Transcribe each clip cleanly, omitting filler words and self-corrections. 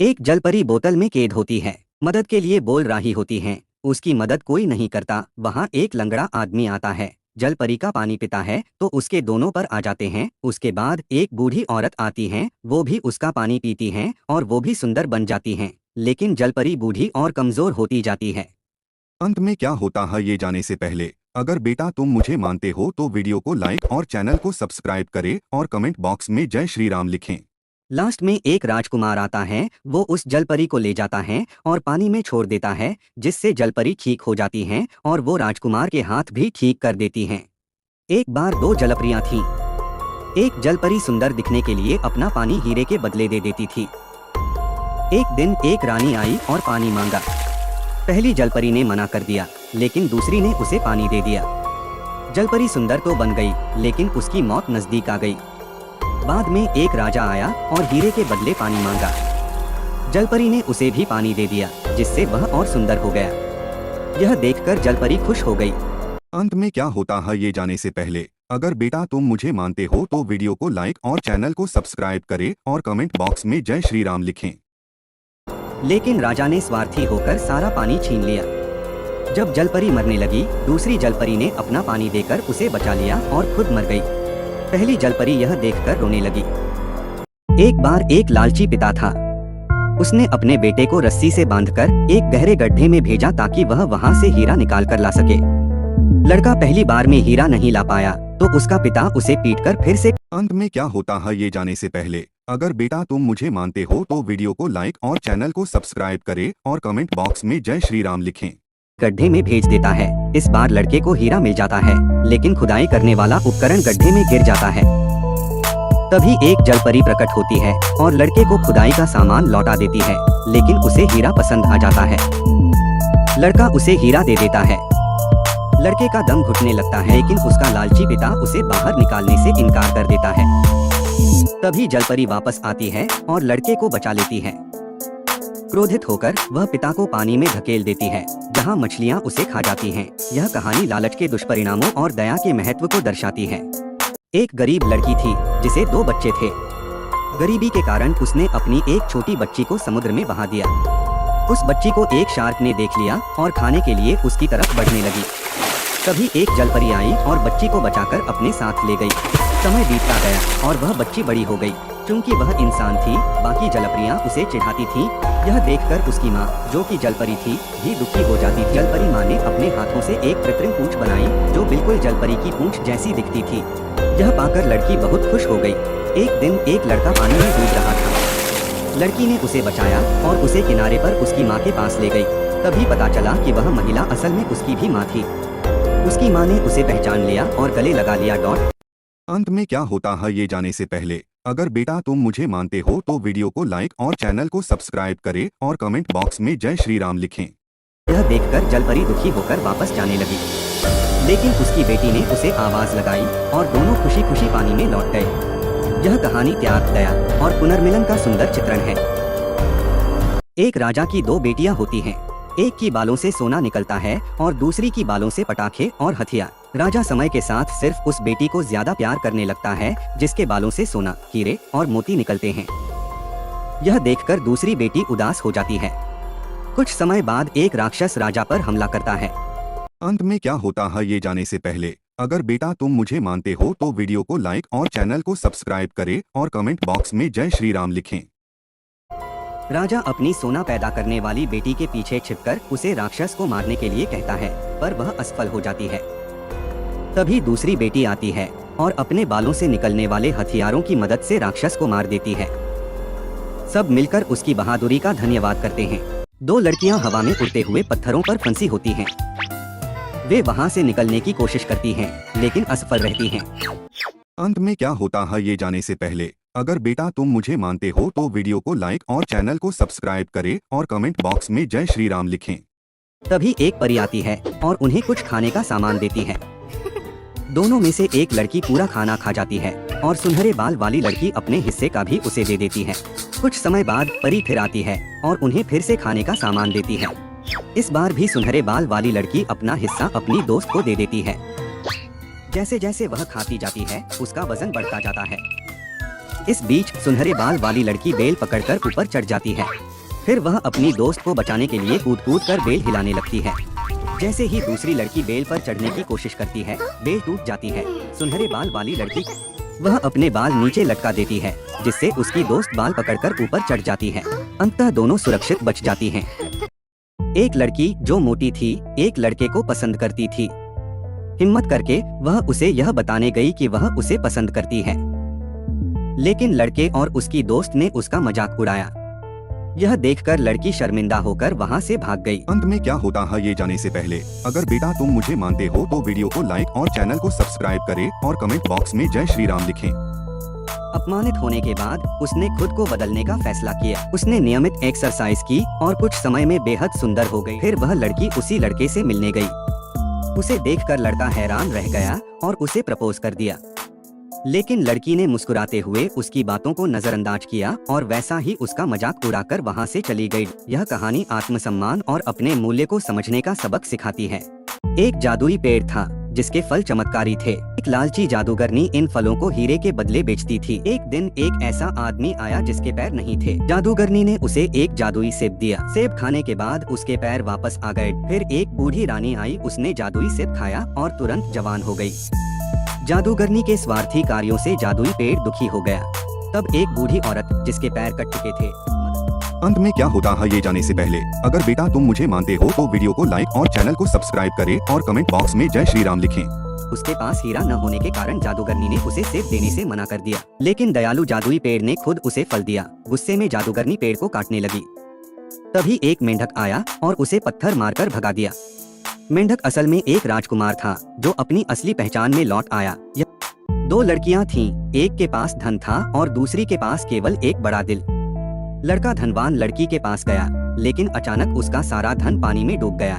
एक जलपरी बोतल में कैद होती है, मदद के लिए बोल रही होती है। उसकी मदद कोई नहीं करता। वहाँ एक लंगड़ा आदमी आता है, जलपरी का पानी पीता है तो उसके दोनों पर आ जाते हैं। उसके बाद एक बूढ़ी औरत आती है, वो भी उसका पानी पीती है और वो भी सुंदर बन जाती हैं। लेकिन जलपरी बूढ़ी और कमजोर होती जाती है। अंत में क्या होता है ये जाने से पहले, अगर बेटा तुम मुझे मानते हो तो वीडियो को लाइक और चैनल को सब्सक्राइब करें और कमेंट बॉक्स में जय श्री राम लिखें। लास्ट में एक राजकुमार आता है, वो उस जलपरी को ले जाता है और पानी में छोड़ देता है, जिससे जलपरी ठीक हो जाती हैं और वो राजकुमार के हाथ भी ठीक कर देती हैं। एक बार दो जलपरियां थीं। एक जलपरी सुंदर दिखने के लिए अपना पानी हीरे के बदले दे देती थी। एक दिन एक रानी आई और पानी मांगा। पहली जलपरी ने मना कर दिया, लेकिन दूसरी ने उसे पानी दे दिया। जलपरी सुंदर तो बन गई, लेकिन उसकी मौत नजदीक आ गई। बाद में एक राजा आया और हीरे के बदले पानी मांगा। जलपरी ने उसे भी पानी दे दिया, जिससे वह और सुंदर हो गया। यह देखकर जलपरी खुश हो गई। अंत में क्या होता है ये जाने से पहले, अगर बेटा तुम मुझे मानते हो तो वीडियो को लाइक और चैनल को सब्सक्राइब करें और कमेंट बॉक्स में जय श्री राम लिखें। लेकिन राजा ने स्वार्थी होकर सारा पानी छीन लिया। जब जलपरी मरने लगी, दूसरी जलपरी ने अपना पानी देकर उसे बचा लिया और खुद मर गई। पहली जलपरी यह देखकर रोने लगी। एक बार एक लालची पिता था। उसने अपने बेटे को रस्सी से बांधकर एक गहरे गड्ढे में भेजा ताकि वह वहां से हीरा निकाल कर ला सके। लड़का पहली बार में हीरा नहीं ला पाया तो उसका पिता उसे पीटकर फिर से। अंत में क्या होता है ये जाने से पहले, अगर बेटा तुम मुझे मानते हो तो वीडियो को लाइक और चैनल को सब्सक्राइब करें और कमेंट बॉक्स में जय श्री राम लिखें। गड्ढे में भेज देता है। इस बार लड़के को हीरा मिल जाता है, लेकिन खुदाई करने वाला उपकरण गड्ढे में गिर जाता है। तभी एक जलपरी प्रकट होती है और लड़के को खुदाई का सामान लौटा देती है, लेकिन उसे हीरा पसंद आ जाता है। लड़का उसे हीरा दे देता है। लड़के का दम घुटने लगता है, लेकिन उसका लालची पिता उसे बाहर निकालने से इनकार कर देता है। तभी जलपरी वापस आती है और लड़के को बचा लेती है। क्रोधित होकर वह पिता को पानी में धकेल देती है, जहां मछलियां उसे खा जाती हैं। यह कहानी लालच के दुष्परिणामों और दया के महत्व को दर्शाती है। एक गरीब लड़की थी जिसे दो बच्चे थे। गरीबी के कारण उसने अपनी एक छोटी बच्ची को समुद्र में बहा दिया। उस बच्ची को एक शार्क ने देख लिया और खाने के लिए उसकी तरफ बढ़ने लगी। तभी एक जलपरी आई और बच्ची को बचाकर अपने साथ ले गई। समय बीतता गया और वह बच्ची बड़ी हो गई। क्योंकि वह इंसान थी, बाकी जलपरियां उसे चिढ़ाती थीं। यह देखकर उसकी माँ, जो कि जलपरी थी, भी दुखी हो जाती थी। जलपरी माँ ने अपने हाथों से एक कृत्रिम पूंछ बनाई, जो बिल्कुल जलपरी की पूंछ जैसी दिखती थी। यह पाकर लड़की बहुत खुश हो गई। एक दिन एक लड़का पानी में डूब रहा था। लड़की ने उसे बचाया और उसे किनारे पर उसकी माँ के पास ले गई। तभी पता चला कि वह महिला असल में उसकी भी माँ थी। उसकी माँ ने उसे पहचान लिया और गले लगा लिया। अंत में क्या होता है ये जाने से पहले, अगर बेटा तुम मुझे मानते हो तो वीडियो को लाइक और चैनल को सब्सक्राइब करें और कमेंट बॉक्स में जय श्री राम लिखें। यह देखकर जलपरी दुखी होकर वापस जाने लगी, लेकिन उसकी बेटी ने उसे आवाज लगाई और दोनों खुशी खुशी पानी में लौट गए। यह कहानी त्याग, दया और पुनर्मिलन का सुंदर चित्रण है। एक राजा की दो बेटियां होती हैं। एक की बालों से सोना निकलता है और दूसरी की बालों से पटाखे और हथियार। राजा समय के साथ सिर्फ उस बेटी को ज्यादा प्यार करने लगता है जिसके बालों से सोना, हीरे और मोती निकलते हैं। यह देखकर दूसरी बेटी उदास हो जाती है। कुछ समय बाद एक राक्षस राजा पर हमला करता है। अंत में क्या होता है ये जाने से पहले, अगर बेटा तुम मुझे मानते हो तो वीडियो को लाइक और चैनल को सब्सक्राइब करें और कमेंट बॉक्स में जय श्री राम लिखें। राजा अपनी सोना पैदा करने वाली बेटी के पीछे छिपकर उसे राक्षस को मारने के लिए कहता है, पर वह असफल हो जाती है। तभी दूसरी बेटी आती है और अपने बालों से निकलने वाले हथियारों की मदद से राक्षस को मार देती है। सब मिलकर उसकी बहादुरी का धन्यवाद करते हैं। दो लड़कियां हवा में उड़ते हुए पत्थरों पर फंसी होती हैं। वे वहां से निकलने की कोशिश करती हैं, लेकिन असफल रहती हैं। अंत में क्या होता है ये जाने से पहले, अगर बेटा तुम मुझे मानते हो तो वीडियो को लाइक और चैनल को सब्सक्राइब करें और कमेंट बॉक्स में जय श्री राम लिखें। तभी एक परी आती है और उन्हें कुछ खाने का सामान देती है। दोनों में से एक लड़की पूरा खाना खा जाती है और सुनहरे बाल वाली लड़की अपने हिस्से का भी उसे दे देती है। कुछ समय बाद परी फिर आती है और उन्हें फिर से खाने का सामान देती है। इस बार भी सुनहरे बाल वाली लड़की अपना हिस्सा अपनी दोस्त को दे देती है। जैसे जैसे वह खाती जाती है, उसका वजन बढ़ता जाता है। इस बीच सुनहरे बाल वाली लड़की बेल पकड़कर ऊपर चढ़ जाती है। फिर वह अपनी दोस्त को बचाने के लिए कूद कूद कर बेल हिलाने लगती है। जैसे ही दूसरी लड़की बेल पर चढ़ने की कोशिश करती है, बेल टूट जाती है। सुनहरे बाल वाली लड़की वह अपने बाल नीचे लटका देती है, जिससे उसकी दोस्त बाल पकड़कर ऊपर चढ़ जाती है। अंततः दोनों सुरक्षित बच जाती हैं। एक लड़की जो मोटी थी, एक लड़के को पसंद करती थी। हिम्मत करके वह उसे यह बताने गई कि वह उसे पसंद करती है, लेकिन लड़के और उसकी दोस्त ने उसका मजाक उड़ाया। यह देखकर लड़की शर्मिंदा होकर वहां से भाग गई। अंत में क्या होता है ये जाने से पहले अगर बेटा तुम मुझे मानते हो तो वीडियो को लाइक और चैनल को सब्सक्राइब करें और कमेंट बॉक्स में जय श्री राम लिखें। अपमानित होने के बाद उसने खुद को बदलने का फैसला किया। उसने नियमित एक्सरसाइज की और कुछ समय में बेहद सुंदर हो गई। फिर वह लड़की उसी लड़के से मिलने गई। उसे देखकर लड़का हैरान रह गया और उसे प्रपोज कर दिया, लेकिन लड़की ने मुस्कुराते हुए उसकी बातों को नजरअंदाज किया और वैसा ही उसका मजाक उड़ाकर वहां से चली गई। यह कहानी आत्मसम्मान और अपने मूल्य को समझने का सबक सिखाती है। एक जादुई पेड़ था जिसके फल चमत्कारी थे। एक लालची जादूगरनी इन फलों को हीरे के बदले बेचती थी। एक दिन एक ऐसा आदमी आया जिसके पैर नहीं थे। जादूगरनी ने उसे एक जादुई सेब दिया। सेब खाने के बाद उसके पैर वापस आ गए। फिर एक बूढ़ी रानी आई, उसने जादुई सेब खाया और तुरंत जवान हो गई। जादूगरनी के स्वार्थी कार्यों से जादुई पेड़ दुखी हो गया। तब एक बूढ़ी औरत जिसके पैर कट चुके थे। अंत में क्या होता है ये जाने से पहले अगर बेटा तुम मुझे मानते हो तो वीडियो को लाइक और चैनल को सब्सक्राइब करें और कमेंट बॉक्स में जय श्री राम लिखें। उसके पास हीरा न होने के कारण जादूगरनी ने उसे सेब देने से मना कर दिया, लेकिन दयालु जादुई पेड़ ने खुद उसे फल दिया। गुस्से में जादूगरनी पेड़ को काटने लगी। तभी एक मेंढक आया और उसे पत्थर मारकर भगा दिया। मेंढक असल में एक राजकुमार था जो अपनी असली पहचान में लौट आया। दो लड़कियां थीं, एक के पास धन था और दूसरी के पास केवल एक बड़ा दिल। लड़का धनवान लड़की के पास गया, लेकिन अचानक उसका सारा धन पानी में डूब गया।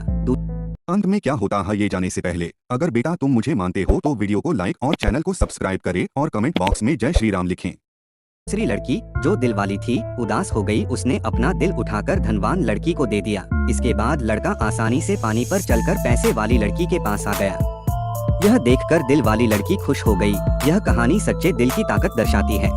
अंत में क्या होता है ये जाने से पहले अगर बेटा तुम मुझे मानते हो तो वीडियो को लाइक और चैनल को सब्सक्राइब करें और कमेंट बॉक्स में जय श्री राम लिखें। दूसरी लड़की जो दिल वाली थी उदास हो गई। उसने अपना दिल उठाकर धनवान लड़की को दे दिया। इसके बाद लड़का आसानी से पानी पर चलकर पैसे वाली लड़की के पास आ गया। यह देखकर दिल वाली लड़की खुश हो गई। यह कहानी सच्चे दिल की ताकत दर्शाती है।